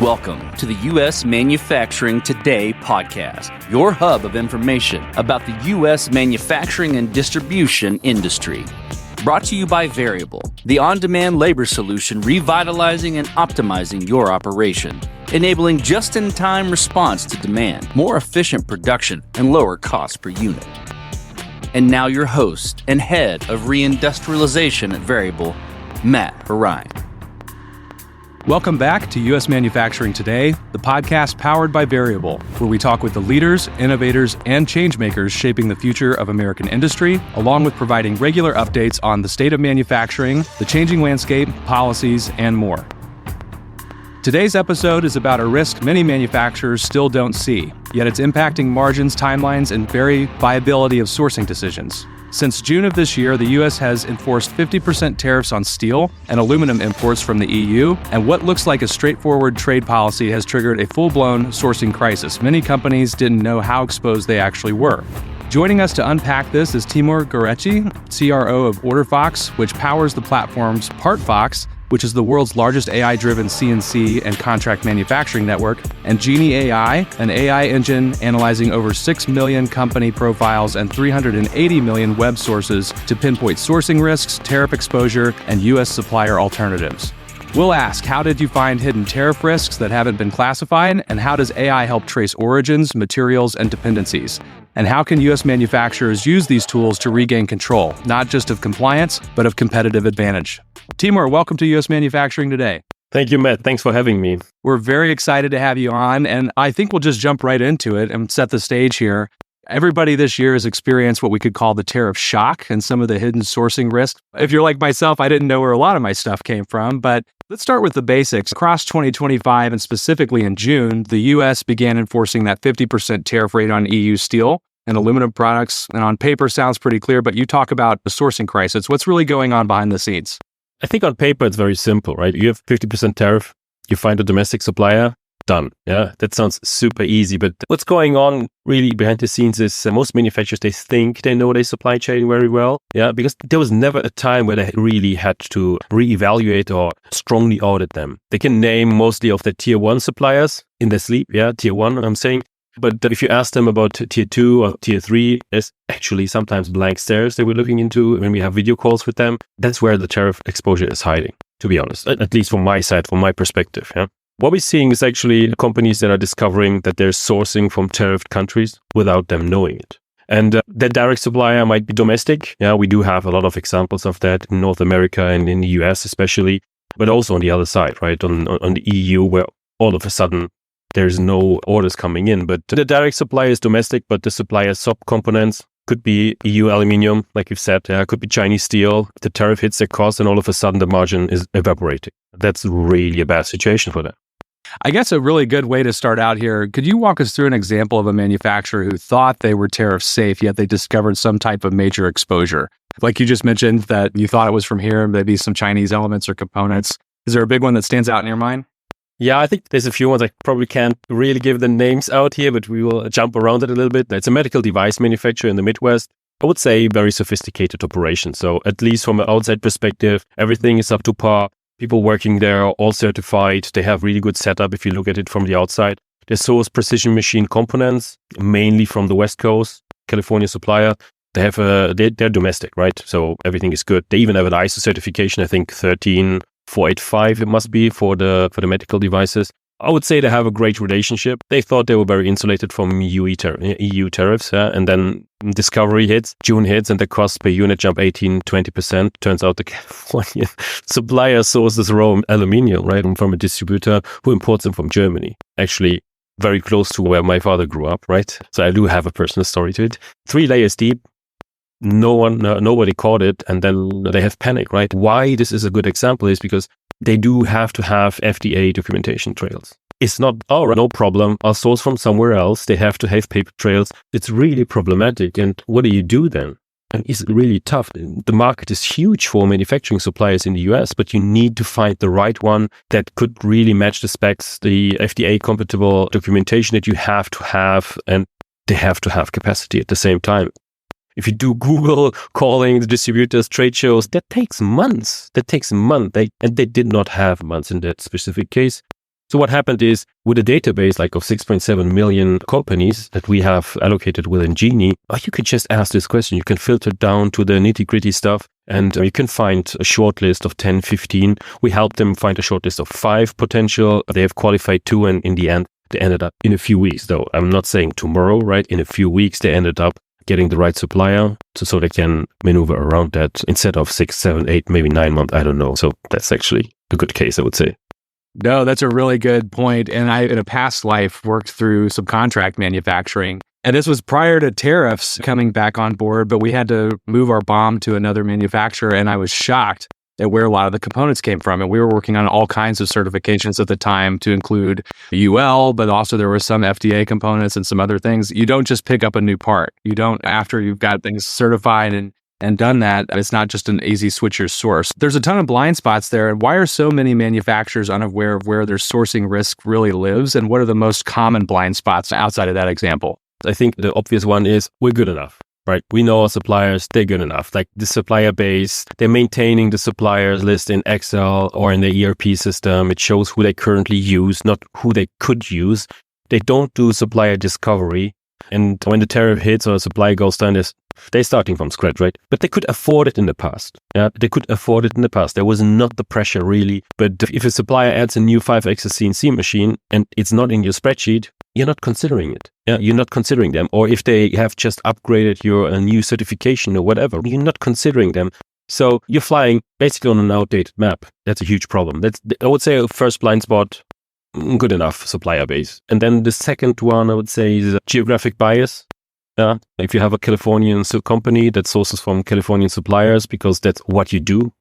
Welcome to the U.S. Manufacturing Today podcast, your hub of information about the U.S. manufacturing and distribution industry. Brought to you by Variable, the on-demand labor solution revitalizing and optimizing your operation, enabling just-in-time response to demand, more efficient production, and lower cost per unit. And now your host and head of Reindustrialization at Variable, Matt Horine. Welcome back to U.S. Manufacturing Today, the podcast powered by Variable, where we talk with the leaders, innovators, and changemakers shaping the future of American industry, along with providing regular updates on the state of manufacturing, the changing landscape, policies, and more. Today's episode is about a risk many manufacturers still don't see, yet it's impacting margins, timelines, and very viability of sourcing decisions. Since June of this year, the U.S. has enforced 50% tariffs on steel and aluminum imports from the EU, and what looks like a straightforward trade policy has triggered a full-blown sourcing crisis. Many companies didn't know how exposed they actually were. Joining us to unpack this is Timur Göreci, CRO of Orderfox, which powers the platform's Partfox, which is the world's largest AI-driven CNC and contract manufacturing network, and Gieni AI, an AI engine analyzing over 6 million company profiles and 380 million web sources to pinpoint sourcing risks, tariff exposure, and U.S. supplier alternatives. We'll ask, how did you find hidden tariff risks that haven't been classified, and how does AI help trace origins, materials, and dependencies? And how can U.S. manufacturers use these tools to regain control, not just of compliance, but of competitive advantage? Timur, welcome to U.S. Manufacturing Today. Thank you, Matt. Thanks for having me. We're very excited to have you on, and I think we'll just jump right into it and set the stage here. Everybody this year has experienced what we could call the tariff shock and some of the hidden sourcing risks. If you're like myself, I didn't know where a lot of my stuff came from, but let's start with the basics. Across 2025, and specifically in June, the U.S. began enforcing that 50% tariff rate on EU steel and aluminum products, and on paper sounds pretty clear, but you talk about the sourcing crisis. What's really going on behind the scenes? I think on paper, it's very simple, right? You have 50% tariff, you find a domestic supplier, done. Yeah, that sounds super easy. But what's going on really behind the scenes is most manufacturers, they think they know their supply chain very well. Yeah, because there was never a time where they really had to reevaluate or strongly audit them. They can name mostly of the tier one suppliers in their sleep. Yeah, tier one, I'm saying. But if you ask them about tier 2 or tier 3, there's actually sometimes blank stares that we're looking into when we have video calls with them. That's where the tariff exposure is hiding, to be honest, at least from my side, from my perspective. Yeah. What we're seeing is actually companies that are discovering that they're sourcing from tariffed countries without them knowing it. And that direct supplier might be domestic. Yeah, we do have a lot of examples of that in North America and in the US especially, but also on the other side, right, on the EU, where all of a sudden there's no orders coming in. But the direct supplier is domestic, but the supplier sub-components could be EU aluminium, like you've said, could be Chinese steel. The tariff hits their cost and all of a sudden the margin is evaporating. That's really a bad situation for them. I guess a really good way to start out here, could you walk us through an example of a manufacturer who thought they were tariff safe, yet they discovered some type of major exposure? Like you just mentioned that you thought it was from here, maybe some Chinese elements or components. Is there a big one that stands out in your mind? Yeah, I think there's a few ones. I probably can't really give the names out here, but we will jump around it a little bit. It's a medical device manufacturer in the Midwest. I would say very sophisticated operation. So at least from an outside perspective, everything is up to par. People working there are all certified. They have really good setup if you look at it from the outside. They source precision machine components, mainly from the West Coast, California supplier. They have they're domestic, right? So everything is good. They even have an ISO certification, I think 13485 it must be for the medical devices. I would say they have a great relationship. They thought they were very insulated from EU tariffs, and then discovery hits, June hits, and the cost per unit jump 18-20%. Turns out the Californian supplier sources raw aluminium, right, from a distributor who imports them from Germany. Actually, very close to where my father grew up, right? So I do have a personal story to it. 3 layers deep. Nobody caught it, and then they have panic, right? Why this is a good example is because they do have to have FDA documentation trails. It's not, no problem, I'll source from somewhere else. They have to have paper trails. It's really problematic. And what do you do then? And it's really tough. The market is huge for manufacturing suppliers in the US, but you need to find the right one that could really match the specs, the FDA compatible documentation that you have to have, and they have to have capacity at the same time. If you do Google calling the distributors, trade shows, that takes months. And they did not have months in that specific case. So what happened is with a database like of 6.7 million companies that we have allocated within Gieni, you could just ask this question. You can filter down to the nitty-gritty stuff and you can find a short list of 10, 15. We helped them find a short list of 5 potential. They have qualified 2 and in the end, they ended up in a few weeks. Though I'm not saying tomorrow, right? In a few weeks, they ended up getting the right supplier so they can maneuver around that instead of 6, 7, 8, maybe 9 months. I don't know. So that's actually a good case, I would say. No, that's a really good point. And I, in a past life, worked through subcontract manufacturing. And this was prior to tariffs coming back on board, but we had to move our BOM to another manufacturer. And I was shocked at where a lot of the components came from. And we were working on all kinds of certifications at the time to include UL, but also there were some FDA components and some other things. You don't just pick up a new part. You don't, after you've got things certified and done that, it's not just an easy switch your source. There's a ton of blind spots there. And why are so many manufacturers unaware of where their sourcing risk really lives? And what are the most common blind spots outside of that example? I think the obvious one is we're good enough, right? We know our suppliers, they're good enough. Like the supplier base, they're maintaining the suppliers list in Excel or in the ERP system. It shows who they currently use, not who they could use. They don't do supplier discovery. And when the tariff hits or a supplier goes down, they're starting from scratch, right? But they could afford it in the past. Yeah, they could afford it in the past. There was not the pressure really. But if a supplier adds a new 5-axis CNC machine and it's not in your spreadsheet, you're not considering it. Yeah, you're not considering them. Or if they have just upgraded your new certification or whatever, you're not considering them. So you're flying basically on an outdated map. That's a huge problem. That's, I would say, a first blind spot. Good enough supplier base. And then the second one, I would say, is geographic bias. Yeah, if you have a Californian company that sources from Californian suppliers because that's what you do,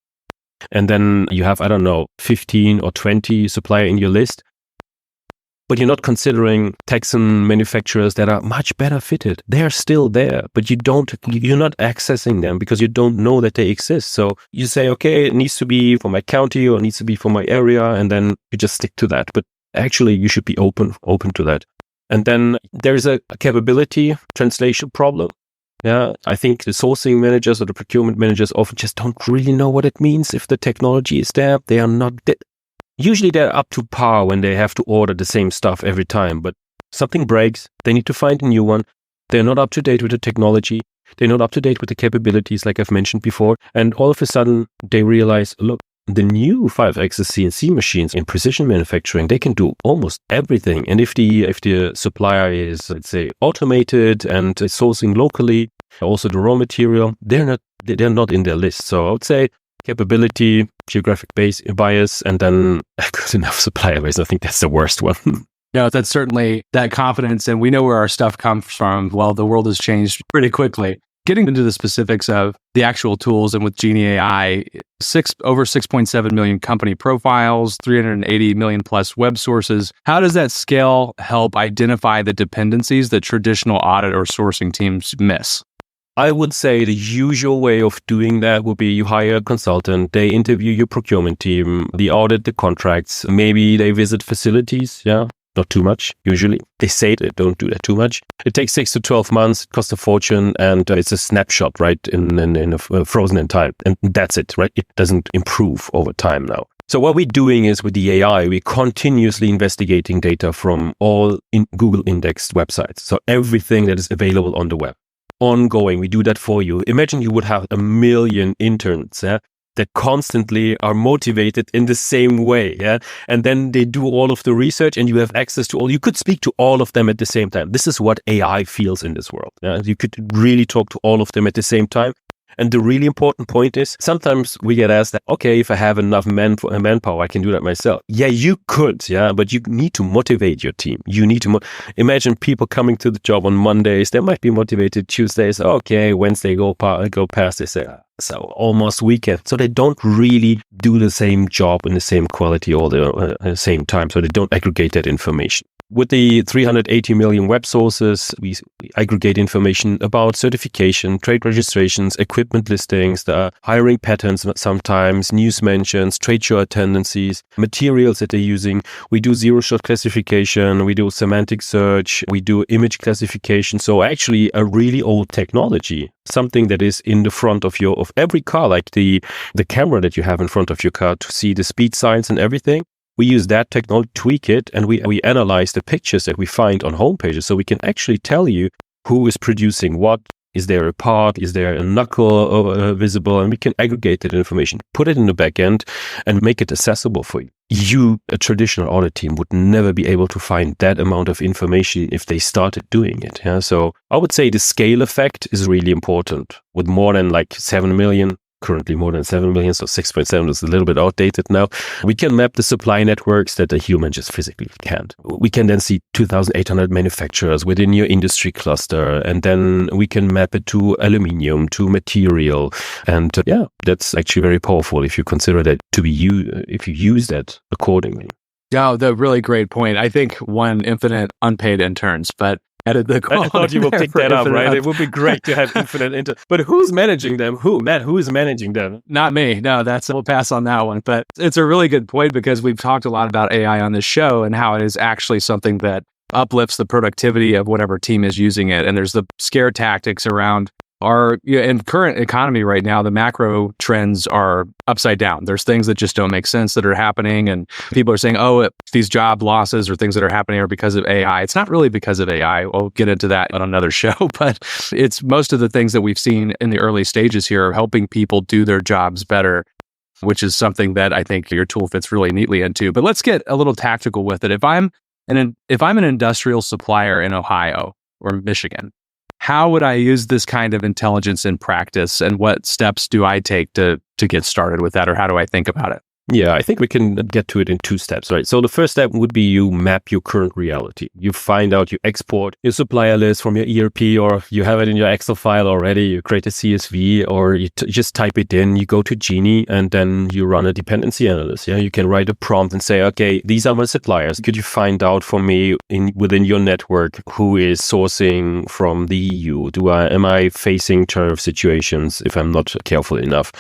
and then you have, 15 or 20 supplier in your list, but you're not considering Texan manufacturers that are much better fitted. They're still there, but you're not accessing them because you don't know that they exist. So you say, okay, it needs to be for my county or it needs to be for my area, and then you just stick to that. But actually, you should be open to that. And then there's a capability translation problem. Yeah, I think the sourcing managers or the procurement managers often just don't really know what it means. If the technology is there, they are not. Usually they're up to par when they have to order the same stuff every time. But something breaks, they need to find a new one. They're not up to date with the technology. They're not up to date with the capabilities, like I've mentioned before. And all of a sudden, they realize, look, the new 5-axis CNC machines in precision manufacturing, they can do almost everything. And if the supplier is, let's say, automated and is sourcing locally, also the raw material, they're not in their list. So I would say capability, geographic bias, and then a good enough supplier base. I think that's the worst one. No, that's certainly that confidence. And we know where our stuff comes from. Well, the world has changed pretty quickly. Getting into the specifics of the actual tools, and with Gieni AI, over 6.7 million company profiles, 380 million plus web sources. How does that scale help identify the dependencies that traditional audit or sourcing teams miss? I would say the usual way of doing that would be you hire a consultant, they interview your procurement team, they audit the contracts, maybe they visit facilities, yeah. Not too much, usually. They say they don't do that too much. It takes 6 to 12 months, it costs a fortune, and it's a snapshot, right, in frozen in time. And that's it, right? It doesn't improve over time now. So what we're doing is with the AI, we're continuously investigating data from all Google indexed websites. So everything that is available on the web. Ongoing, we do that for you. Imagine you would have 1 million interns, yeah? That constantly are motivated in the same way, yeah, and then they do all of the research, and you have access to all. You could speak to all of them at the same time. This is what AI feels in this world. Yeah? You could really talk to all of them at the same time. And the really important point is, sometimes we get asked that, okay, if I have enough manpower, I can do that myself. Yeah, you could, yeah, but you need to motivate your team. You need to imagine people coming to the job on Mondays. They might be motivated Tuesdays. Okay, Wednesday go past. They say, so almost weekend. So they don't really do the same job in the same quality all the same time. So they don't aggregate that information. With the 380 million web sources, we aggregate information about certification, trade registrations, equipment listings, the hiring patterns sometimes, news mentions, trade show attendances, materials that they're using. We do zero-shot classification, we do semantic search, we do image classification. So actually a really old technology, something that is in the front of every car, like the camera that you have in front of your car to see the speed signs and everything. we use that technology, tweak it, and we analyze the pictures that we find on homepages. So we can actually tell you who is producing what. Is there a part? Is there a knuckle visible? And we can aggregate that information, put it in the back end, and make it accessible for you. You, a traditional audit team, would never be able to find that amount of information if they started doing it. Yeah? So I would say the scale effect is really important. With more than like 7 million, currently more than 7 million, so 6.7 is a little bit outdated now. We can map the supply networks that a human just physically can't. We can then see 2,800 manufacturers within your industry cluster, and then we can map it to aluminium, to material. And that's actually very powerful if you consider that to be if you use that accordingly. Yeah, the really great point. I think one, infinite unpaid interns, but edit the call. I thought you would pick that up, right? It would be great to have infinite interns. But who's managing them? Matt, who is managing them? Not me. No, we'll pass on that one. But it's a really good point because we've talked a lot about AI on this show and how it is actually something that uplifts the productivity of whatever team is using it. And there's the scare tactics around in current economy right now, the macro trends are upside down. There's things that just don't make sense that are happening. And people are saying, these job losses or things that are happening are because of AI. It's not really because of AI. We'll get into that on another show. But it's most of the things that we've seen in the early stages here are helping people do their jobs better, which is something that I think your tool fits really neatly into. But let's get a little tactical with it. If I'm an industrial supplier in Ohio or Michigan, how would I use this kind of intelligence in practice, and what steps do I take to get started with that, or how do I think about it? Yeah, I think we can get to it in 2 steps, right? So the first step would be you map your current reality. You find out, you export your supplier list from your ERP, or you have it in your Excel file already. You create a CSV, or you just type it in. You go to Gieni, and then you run a dependency analysis. Yeah, you can write a prompt and say, okay, these are my suppliers. Could you find out for me within your network who is sourcing from the EU? Am I facing tariff situations if I'm not careful enough?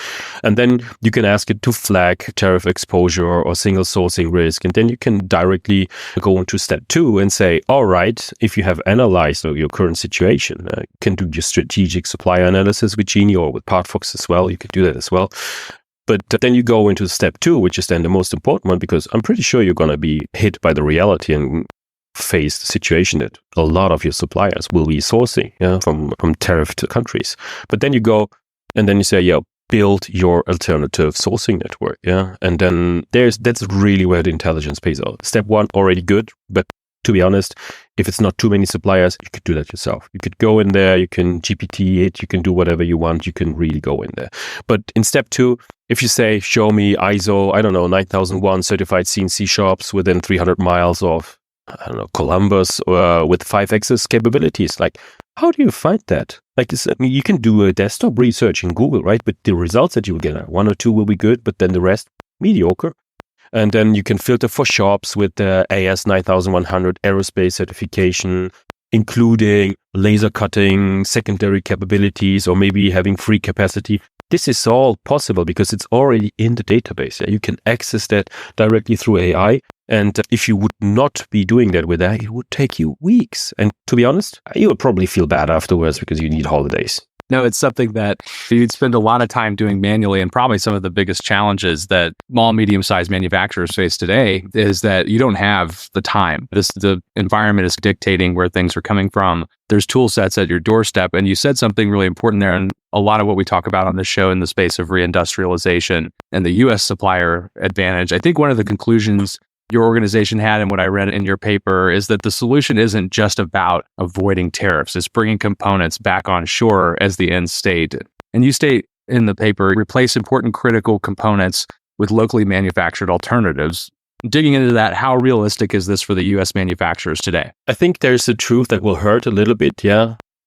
And then you can ask it to flag tariff exposure or single sourcing risk. And then you can directly go into step 2 and say, all right, if you have analyzed your current situation, you can do your strategic supplier analysis with Gieni or with Partfox as well. You could do that as well. But then you go into step 2, which is then the most important one, because I'm pretty sure you're going to be hit by the reality and face the situation that a lot of your suppliers will be sourcing from tariffed countries. But then you go and then you say, build your alternative sourcing network. Yeah. And then that's really where the intelligence pays out. Step 1, already good. But to be honest, if it's not too many suppliers, you could do that yourself. You could go in there, you can GPT it, you can do whatever you want. You can really go in there. But in step 2, if you say, show me ISO, 9001 certified CNC shops within 300 miles of, Columbus with 5-axis capabilities, how do you find that? You can do a desktop research in Google, right? But the results that you will get, 1 or 2 will be good, but then the rest, mediocre. And then you can filter for shops with the AS 9100 aerospace certification, including laser cutting, secondary capabilities, or maybe having free capacity. This is all possible because it's already in the database. You can access that directly through AI. And if you would not be doing that with that, it would take you weeks. And to be honest, you would probably feel bad afterwards because you need holidays. No, it's something that you'd spend a lot of time doing manually, and probably some of the biggest challenges that small, medium-sized manufacturers face today is that you don't have the time. The environment is dictating where things are coming from. There's tool sets at your doorstep, and you said something really important there, and a lot of what we talk about on this show in the space of reindustrialization and the U.S. supplier advantage. I think one of the conclusions your organization had, and what I read in your paper, is that the solution isn't just about avoiding tariffs. It's bringing components back on shore as the end state. And you state in the paper, replace important critical components with locally manufactured alternatives. Digging into that, how realistic is this for the U.S. manufacturers today? I think there's a truth that will hurt a little bit,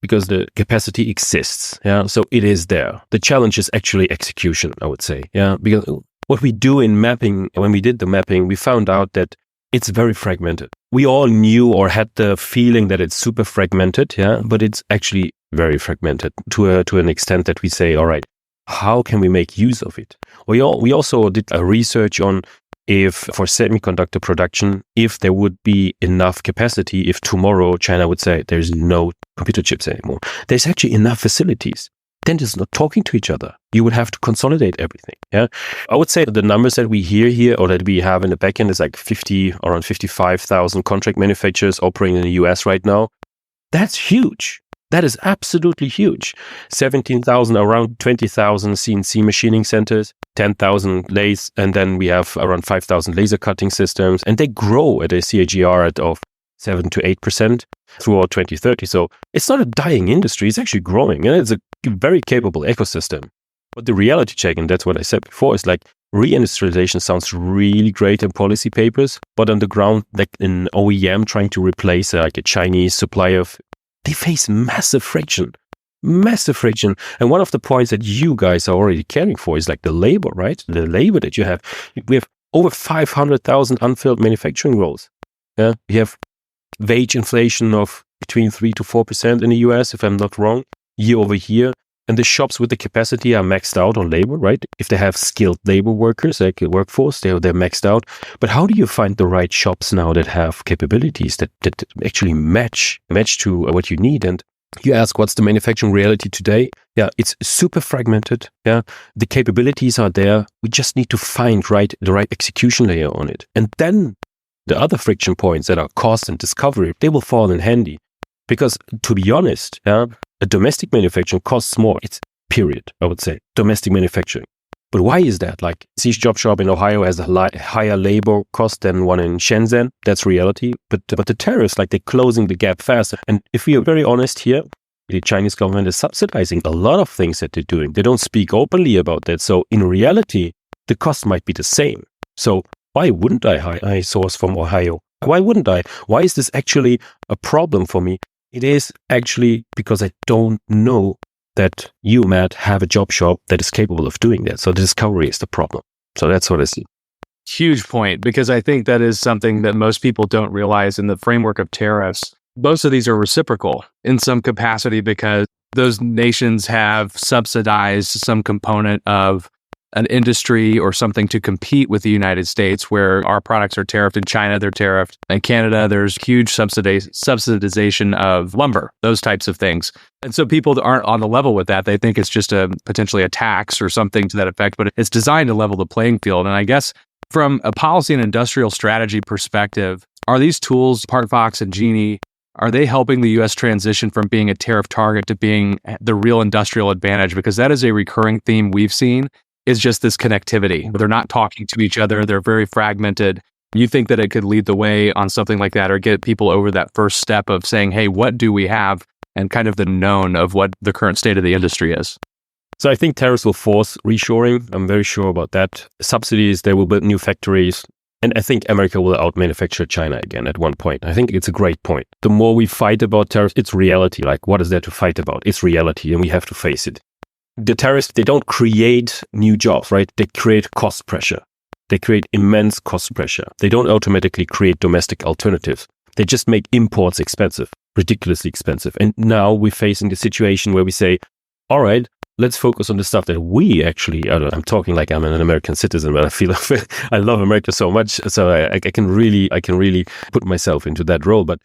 because the capacity exists, so it is there. The challenge is actually execution, I would say, because what we do in mapping, when we did the mapping, we found out that it's very fragmented. We all knew or had the feeling that it's super fragmented, but it's actually very fragmented to an extent that we say, all right, how can we make use of it? We also did a research on if for semiconductor production, if there would be enough capacity, if tomorrow China would say there's no computer chips anymore. There's actually enough facilities. then it's not talking to each other. You would have to consolidate everything. Yeah, I would say the numbers that we hear here or that we have in the backend is like around 55,000 contract manufacturers operating in the US right now. That's huge. That is absolutely huge. 17,000, around 20,000 CNC machining centers, 10,000 lathes, and then we have around 5,000 laser cutting systems, and they grow at a CAGR of 7 to 8% throughout 2030. So it's not a dying industry, it's actually growing, and it's a very capable ecosystem. But the reality check, and that's what I said before, is like reindustrialization sounds really great in policy papers, but on the ground, like an OEM trying to replace like a Chinese supplier, they face massive friction. And one of the points that you guys are already caring for is like the labor, right? The labor that you have. We have over 500,000 unfilled manufacturing roles. Yeah, we have wage inflation of between 3 to 4% in the US, if I'm not wrong, year over year. And the shops with the capacity are maxed out on labor, right? If they have skilled labor workers, like a workforce, they're maxed out. But how do you find the right shops now that have capabilities that actually match to what you need? And you ask, what's the manufacturing reality today? Yeah, it's super fragmented. Yeah, the capabilities are there. We just need to find the right execution layer on it. And then the other friction points that are cost and discovery, they will fall in handy. Because to be honest, yeah, a domestic manufacturing costs more. It's period, I would say, domestic manufacturing. But why is that? Like, each job shop in Ohio has a higher labor cost than one in Shenzhen. That's reality. But the tariffs, like, they're closing the gap faster. And if we are very honest here, the Chinese government is subsidizing a lot of things that they're doing. They don't speak openly about that. So in reality, the cost might be the same. So why wouldn't I source from Ohio? Why wouldn't I? Why is this actually a problem for me? It is actually because I don't know that you, Matt, have a job shop that is capable of doing that. So the discovery is the problem. So that's what I see. Huge point, because I think that is something that most people don't realize in the framework of tariffs. Most of these are reciprocal in some capacity because those nations have subsidized some component of an industry or something to compete with the United States, where our products are tariffed. In China, they're tariffed. In Canada, there's huge subsidization of lumber, those types of things. And so people that aren't on the level with that, they think it's just potentially a tax or something to that effect, but it's designed to level the playing field. And I guess from a policy and industrial strategy perspective, are these tools, Partfox and Gieni, are they helping the U.S. transition from being a tariff target to being the real industrial advantage? Because that is a recurring theme we've seen, is just this connectivity. They're not talking to each other. They're very fragmented. You think that it could lead the way on something like that or get people over that first step of saying, hey, what do we have? And kind of the known of what the current state of the industry is. So I think tariffs will force reshoring. I'm very sure about that. Subsidies, they will build new factories. And I think America will out-manufacture China again at one point. I think it's a great point. The more we fight about tariffs, it's reality. Like, what is there to fight about? It's reality, and we have to face it. The tariffs, they don't create new jobs, right? They create cost pressure. They create immense cost pressure. They don't automatically create domestic alternatives. They just make imports expensive, ridiculously expensive. And now we're facing the situation where we say, all right, let's focus on the stuff that we actually, I'm talking like I'm an American citizen, but I feel I love America so much. So I can really put myself into that role. But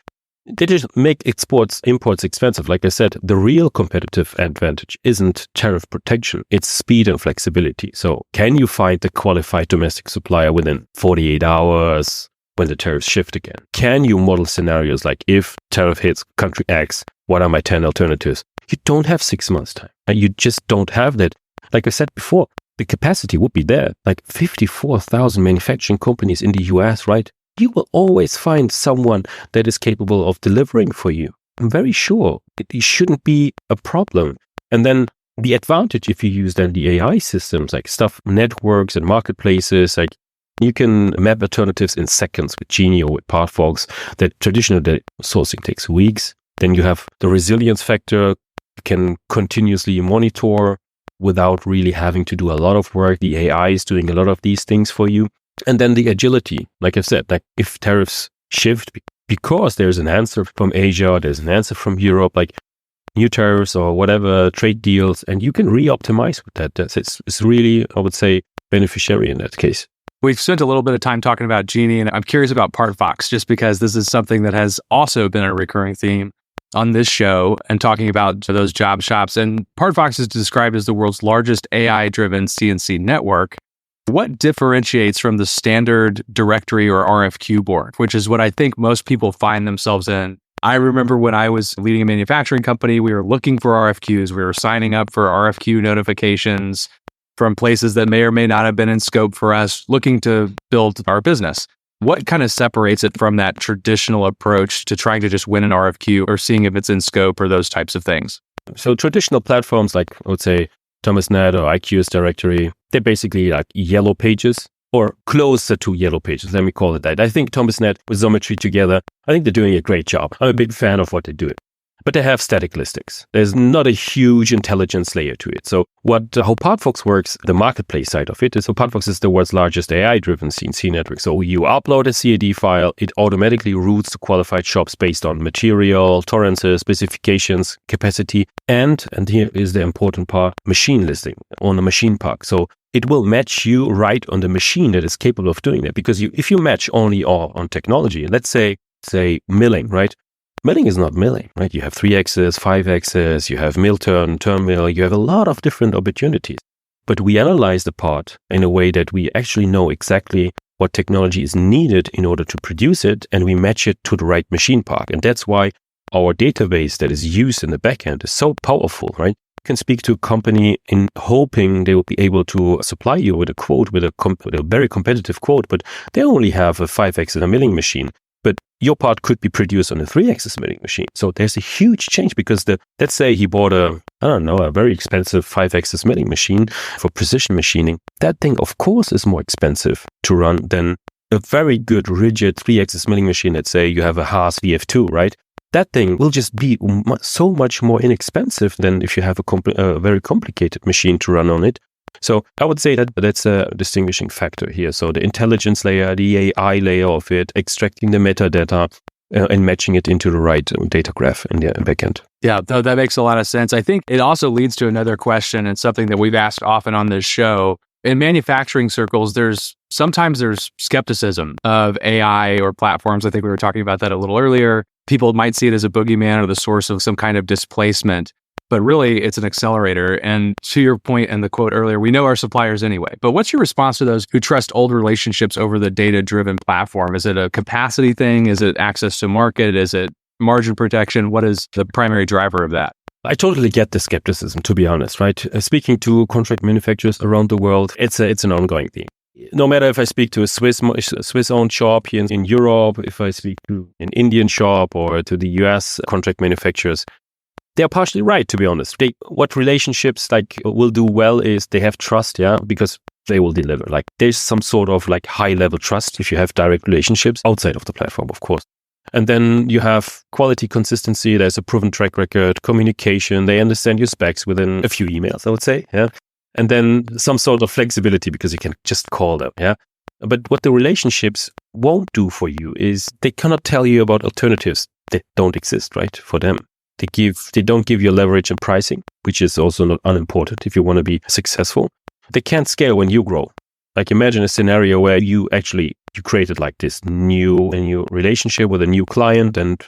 they just make imports expensive. Like I said, the real competitive advantage isn't tariff protection. It's speed and flexibility. So can you find the qualified domestic supplier within 48 hours when the tariffs shift again? Can you model scenarios like, if tariff hits country X, what are my 10 alternatives? You don't have 6 months time. You just don't have that. Like I said before, the capacity would be there. Like 54,000 manufacturing companies in the US, right? You will always find someone that is capable of delivering for you. I'm very sure it shouldn't be a problem. And then the advantage, if you use then the AI systems, like stuff, networks and marketplaces, like you can map alternatives in seconds with Gieni or with Partfox. That traditional sourcing takes weeks. Then you have the resilience factor. You can continuously monitor without really having to do a lot of work. The AI is doing a lot of these things for you. And then the agility, like I said, like if tariffs shift because there's an answer from Asia, or there's an answer from Europe, like new tariffs or whatever, trade deals, and you can re-optimize with that. It's really, I would say, beneficiary in that case. We've spent a little bit of time talking about Gieni, and I'm curious about Partfox, just because this is something that has also been a recurring theme. on this show and talking about those job shops. And Partfox is described as the world's largest AI-driven CNC network. What differentiates from the standard directory or RFQ board, which is what I think most people find themselves in? I remember when I was leading a manufacturing company, we were looking for RFQs. We were signing up for RFQ notifications from places that may or may not have been in scope for us, looking to build our business. What kind of separates it from that traditional approach to trying to just win an RFQ or seeing if it's in scope or those types of things? So traditional platforms like, I would say, ThomasNet or IQS Directory, they're basically like yellow pages or closer to yellow pages. Let me call it that. I think ThomasNet with Xometry together, I think they're doing a great job. I'm a big fan of what they do. But they have static listings. There's not a huge intelligence layer to it. So how Partfox works, the marketplace side of it, is so Partfox is the world's largest AI-driven CNC network. So you upload a CAD file, it automatically routes to qualified shops based on material, tolerances, specifications, capacity, and here is the important part, machine listing on a machine park. So it will match you right on the machine that is capable of doing that. Because if you match only on technology, let's say milling, right? Milling is not milling, right? You have 3-axis, 5-axis, you have mill turn mill, you have a lot of different opportunities. But we analyze the part in a way that we actually know exactly what technology is needed in order to produce it, and we match it to the right machine park. And that's why our database that is used in the backend is so powerful, right? You can speak to a company in hoping they will be able to supply you with a quote, with a very competitive quote, but they only have a 5-axis milling machine. But your part could be produced on a 3-axis milling machine. So there's a huge change because let's say he bought a very expensive 5-axis milling machine for precision machining. That thing, of course, is more expensive to run than a very good rigid 3-axis milling machine. Let's say you have a Haas VF2, right? That thing will just be so much more inexpensive than if you have a very complicated machine to run on it. So I would say that that's a distinguishing factor here. So the intelligence layer, the AI layer of it, extracting the metadata and matching it into the right data graph in the backend. Yeah, that makes a lot of sense. I think it also leads to another question and something that we've asked often on this show. In manufacturing circles, there's skepticism of AI or platforms. I think we were talking about that a little earlier. People might see it as a boogeyman or the source of some kind of displacement. But really, it's an accelerator. And to your point in the quote earlier, we know our suppliers anyway. But what's your response to those who trust old relationships over the data-driven platform? Is it a capacity thing? Is it access to market? Is it margin protection? What is the primary driver of that? I totally get the skepticism, to be honest, right? Speaking to contract manufacturers around the world, it's an ongoing thing. No matter if I speak to a Swiss-owned shop here in Europe, if I speak to an Indian shop or to the US contract manufacturers, they're partially right, to be honest. What relationships will do well is they have trust, because they will deliver. There's some sort of high level trust if you have direct relationships outside of the platform, of course. And then you have quality consistency. There's a proven track record, communication. They understand your specs within a few emails, I would say. Yeah. And then some sort of flexibility because you can just call them. Yeah. But what the relationships won't do for you is they cannot tell you about alternatives that don't exist, right, for them. They don't give you leverage and pricing, which is also not unimportant if you want to be successful. They can't scale when you grow. Imagine a scenario where you created this new relationship with a new client and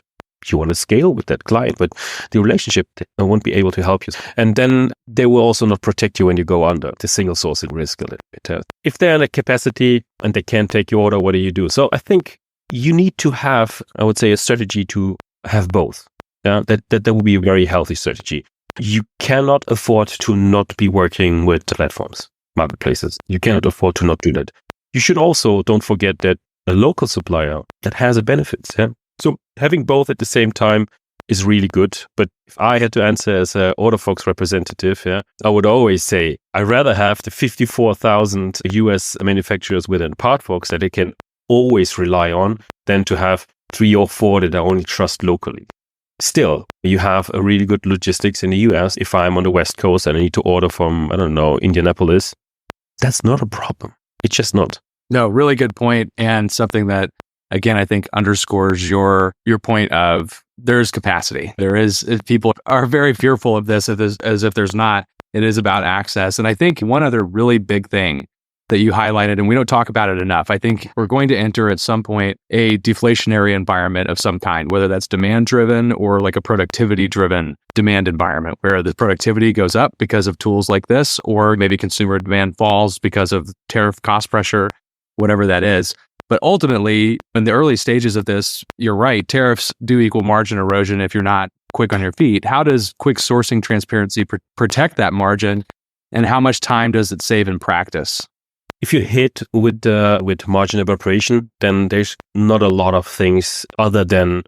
you want to scale with that client, but the relationship won't be able to help you. And then they will also not protect you when you go under the single sourcing risk a little bit. If they're in a capacity and they can't take your order, what do you do? So I think you need to have, I would say, a strategy to have both. Yeah, that would be a very healthy strategy. You cannot afford to not be working with platforms, marketplaces. You cannot afford to not do that. You should also don't forget that a local supplier that has a benefits. Yeah? So having both at the same time is really good. But if I had to answer as an Orderfox representative, I would always say I'd rather have the 54,000 US manufacturers within Partfox that they can always rely on than to have 3 or 4 that I only trust locally. Still, you have a really good logistics in the US. If I'm on the West Coast and I need to order from, Indianapolis, that's not a problem. It's just not. No, really good point. And something that, again, I think underscores your point of there's capacity. People are very fearful of this as if there's not. It is about access. And I think one other really big thing that you highlighted, and we don't talk about it enough. I think we're going to enter at some point a deflationary environment of some kind, whether that's demand-driven or like a productivity-driven demand environment, where the productivity goes up because of tools like this, or maybe consumer demand falls because of tariff cost pressure, whatever that is. But ultimately, in the early stages of this, you're right, tariffs do equal margin erosion if you're not quick on your feet. How does quick sourcing transparency protect that margin, and how much time does it save in practice? If you hit with margin evaporation, then there's not a lot of things other than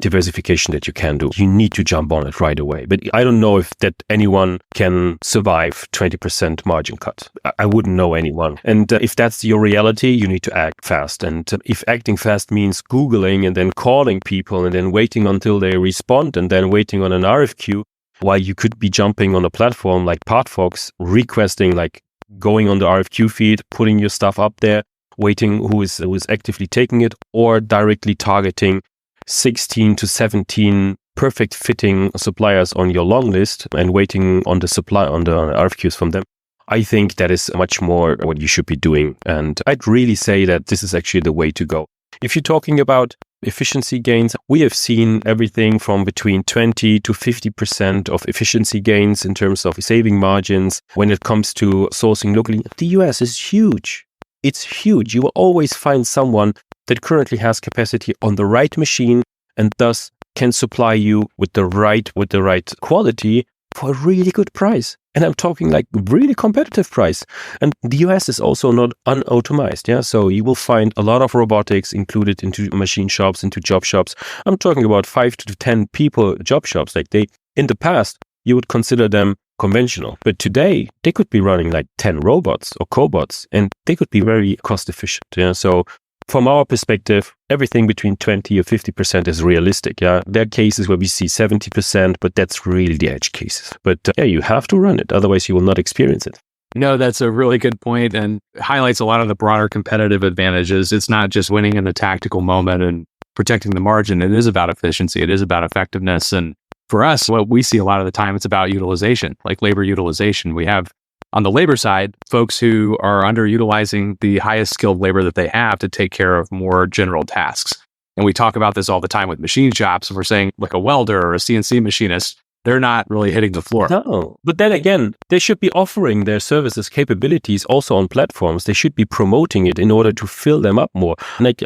diversification that you can do. You need to jump on it right away. But I don't know if that anyone can survive 20% margin cut. I wouldn't know anyone. And if that's your reality, you need to act fast. And if acting fast means Googling and then calling people and then waiting until they respond and then waiting on an RFQ, while you could be jumping on a platform like Partfox, requesting, like going on the RFQ feed, putting your stuff up there, waiting who is actively taking it, or directly targeting 16 to 17 perfect fitting suppliers on your long list and waiting on the RFQs from them. I think that is much more what you should be doing. And I'd really say that this is actually the way to go. If you're talking about efficiency gains, we have seen everything from between 20 to 50% of efficiency gains in terms of saving margins when it comes to sourcing locally. The US is huge. It's huge. You will always find someone that currently has capacity on the right machine and thus can supply you with the right quality for a really good price. And I'm talking like really competitive price. And the US is also not unautomized. Yeah. So you will find a lot of robotics included into machine shops, into job shops. I'm talking about 5 to 10 people job shops. Like in the past, you would consider them conventional. But today, they could be running like 10 robots or cobots, and they could be very cost efficient. Yeah. So from our perspective, everything between 20 or 50% is realistic. Yeah, there are cases where we see 70%, but that's really the edge cases. But you have to run it. Otherwise, you will not experience it. No, that's a really good point and highlights a lot of the broader competitive advantages. It's not just winning in the tactical moment and protecting the margin. It is about efficiency. It is about effectiveness. And for us, what we see a lot of the time, it's about utilization, like labor utilization. We have on the labor side, folks who are underutilizing the highest skilled labor that they have to take care of more general tasks. And we talk about this all the time with machine shops. We're saying like a welder or a CNC machinist, they're not really hitting the floor. No, but then again, they should be offering their services capabilities also on platforms. They should be promoting it in order to fill them up more. Like,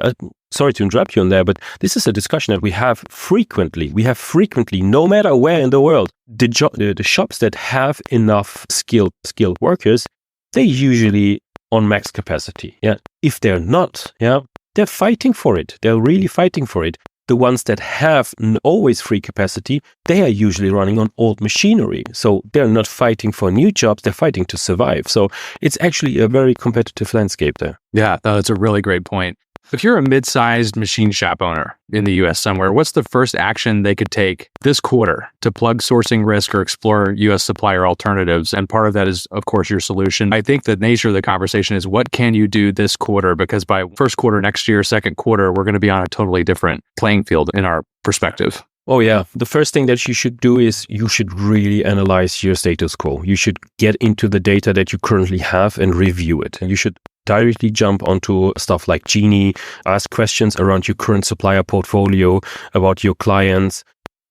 sorry to interrupt you on there, but this is a discussion that we have frequently. We have frequently, no matter where in the world, the shops that have enough skilled workers, they usually on max capacity. Yeah, if they're not, they're fighting for it. They're really fighting for it. The ones that have always free capacity, they are usually running on old machinery. So they're not fighting for new jobs, they're fighting to survive. So it's actually a very competitive landscape there. Yeah, that's a really great point. If you're a mid-sized machine shop owner in the US somewhere, what's the first action they could take this quarter to plug sourcing risk or explore US supplier alternatives? And part of that is, of course, your solution. I think the nature of the conversation is what can you do this quarter? Because by first quarter next year, second quarter, we're going to be on a totally different playing field in our perspective. Oh yeah. The first thing that you should do is you should really analyze your status quo. You should get into the data that you currently have and review it. And you should directly jump onto stuff like Gieni, ask questions around your current supplier portfolio, about your clients.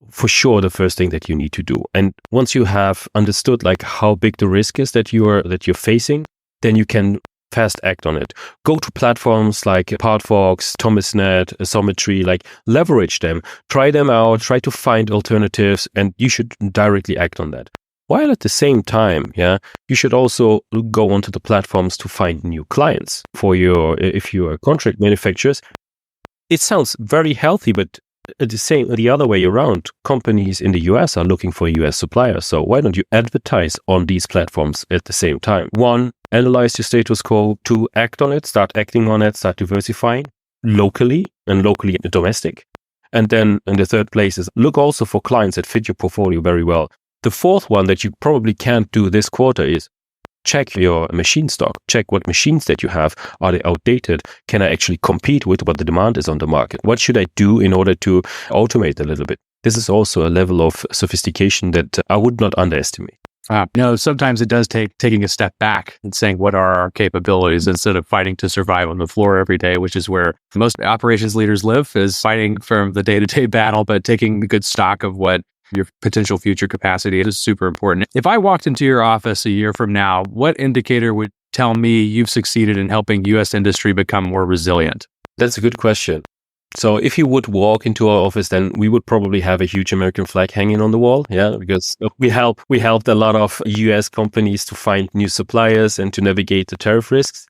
For sure, the first thing that you need to do. And once you have understood like how big the risk is that you're facing, then you can fast act on it. Go to platforms like Partfox, Thomasnet, Sometry, like leverage them, try them out, try to find alternatives, and you should directly act on that. While at the same time, you should also go onto the platforms to find new clients if you are contract manufacturers. It sounds very healthy, but the other way around, companies in the US are looking for US suppliers. So why don't you advertise on these platforms at the same time? 1, analyze your status quo. 2, act on it, start acting on it, start diversifying locally domestic. And then in the third place is look also for clients that fit your portfolio very well. The fourth one that you probably can't do this quarter is check your machine stock. Check what machines that you have. Are they outdated? Can I actually compete with what the demand is on the market? What should I do in order to automate a little bit? This is also a level of sophistication that I would not underestimate. Sometimes it does take taking a step back and saying, what are our capabilities instead of fighting to survive on the floor every day, which is where most operations leaders live, is fighting from the day-to-day battle, but taking good stock of what your potential future capacity is super important. If I walked into your office a year from now, what indicator would tell me you've succeeded in helping U.S. industry become more resilient? That's a good question. So if you would walk into our office, then we would probably have a huge American flag hanging on the wall. Yeah, because we helped a lot of US companies to find new suppliers and to navigate the tariff risks.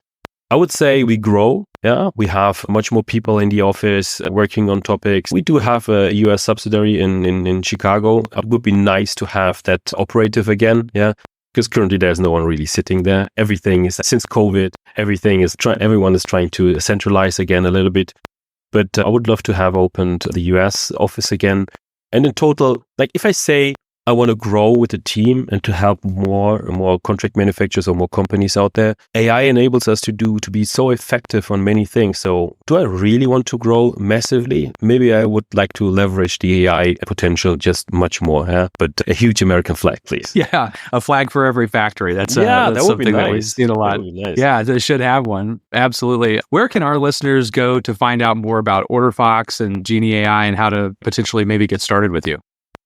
I would say we grow. Yeah, we have much more people in the office working on topics. We do have a US subsidiary in Chicago. It would be nice to have that operative again. Yeah. Because currently there's no one really sitting there. Everything is, since COVID, everyone is trying to centralize again a little bit. But I would love to have opened the US office again. And in total, like if I say I want to grow with a team and to help more and more contract manufacturers or more companies out there, AI enables us to be so effective on many things. So do I really want to grow massively? Maybe I would like to leverage the AI potential just much more. Yeah? But a huge American flag, please. Yeah, a flag for every factory. That's that would something be nice. That we've seen a lot. Nice. Yeah, they should have one. Absolutely. Where can our listeners go to find out more about Orderfox and Gieni AI and how to potentially maybe get started with you?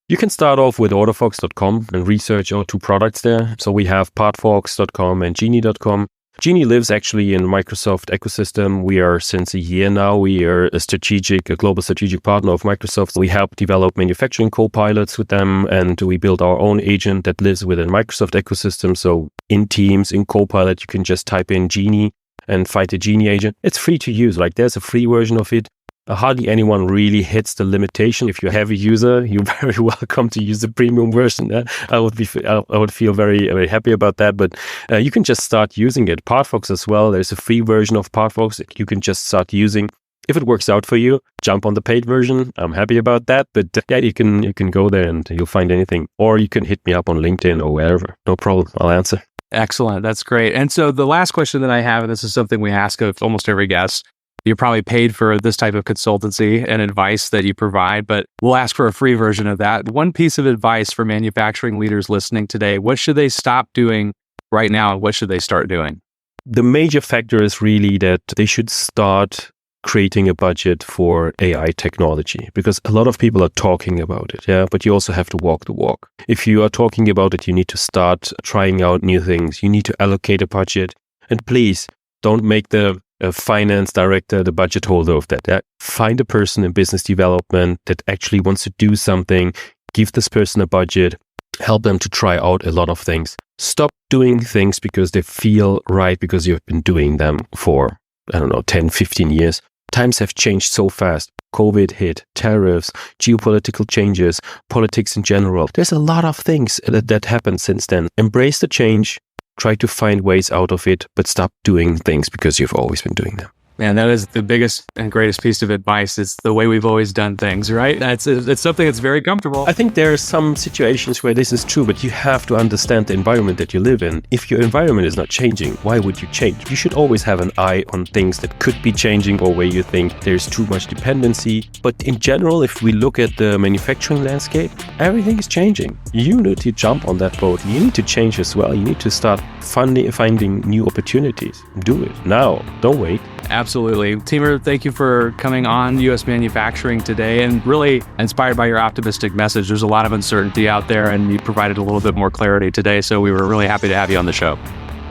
You can start off with overlook.com and research our two products there. So we have partfox.com and Gieni.com. Gieni lives actually in Microsoft ecosystem. We are, since a year now, we are a global strategic partner of Microsoft. We help develop manufacturing co-pilots with them, and we build our own agent that lives within Microsoft ecosystem. So in Teams, in Copilot, you can just type in Gieni and find a Gieni agent. It's free to use. Like there's a free version of it. Hardly anyone really hits the limitation. If you're a heavy user, you're very welcome to use the premium version. I would feel very, very happy about that. But you can just start using it. Partfox as well. There's a free version of Partfox that you can just start using. If it works out for you, jump on the paid version. I'm happy about that. But you can go there and you'll find anything. Or you can hit me up on LinkedIn or wherever. No problem. I'll answer. Excellent. That's great. And so the last question that I have, and this is something we ask of almost every guest. You're probably paid for this type of consultancy and advice that you provide, but we'll ask for a free version of that. One piece of advice for manufacturing leaders listening today: what should they stop doing right now and what should they start doing? The major factor is really that they should start creating a budget for AI technology, because a lot of people are talking about it, but you also have to walk the walk. If you are talking about it, you need to start trying out new things. You need to allocate a budget, and please don't make the finance director the budget holder of that. Find a person in business development that actually wants to do something. Give this person a budget. Help them to try out a lot of things. Stop doing things because they feel right, because you've been doing them for, 10, 15 years. Times have changed so fast. COVID hit, tariffs, geopolitical changes, politics in general. There's a lot of things that happened since then. Embrace the change. Try to find ways out of it, but stop doing things because you've always been doing them. Man, that is the biggest and greatest piece of advice. It's the way we've always done things, right? It's something that's very comfortable. I think there are some situations where this is true, but you have to understand the environment that you live in. If your environment is not changing, why would you change? You should always have an eye on things that could be changing or where you think there's too much dependency. But in general, if we look at the manufacturing landscape, everything is changing. You need to jump on that boat. You need to change as well. You need to start finding new opportunities. Do it now. Don't wait. Absolutely. Timur, thank you for coming on U.S. Manufacturing today and really inspired by your optimistic message. There's a lot of uncertainty out there and you provided a little bit more clarity today. So we were really happy to have you on the show.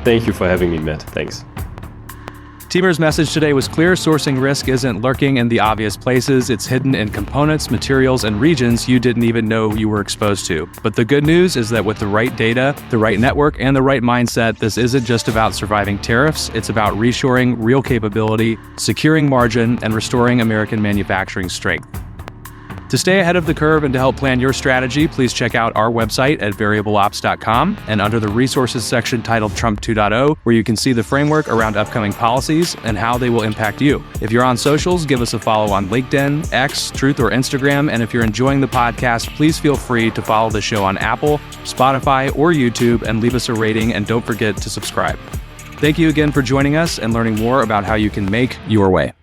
Thank you for having me, Matt. Thanks. Timur's message today was clear. Sourcing risk isn't lurking in the obvious places. It's hidden in components, materials, and regions you didn't even know you were exposed to. But the good news is that with the right data, the right network, and the right mindset, this isn't just about surviving tariffs. It's about reshoring real capability, securing margin, and restoring American manufacturing strength. To stay ahead of the curve and to help plan your strategy, please check out our website at variableops.com and under the resources section titled Trump 2.0, where you can see the framework around upcoming policies and how they will impact you. If you're on socials, give us a follow on LinkedIn, X, Truth, or Instagram. And if you're enjoying the podcast, please feel free to follow the show on Apple, Spotify, or YouTube and leave us a rating. And don't forget to subscribe. Thank you again for joining us and learning more about how you can make your way.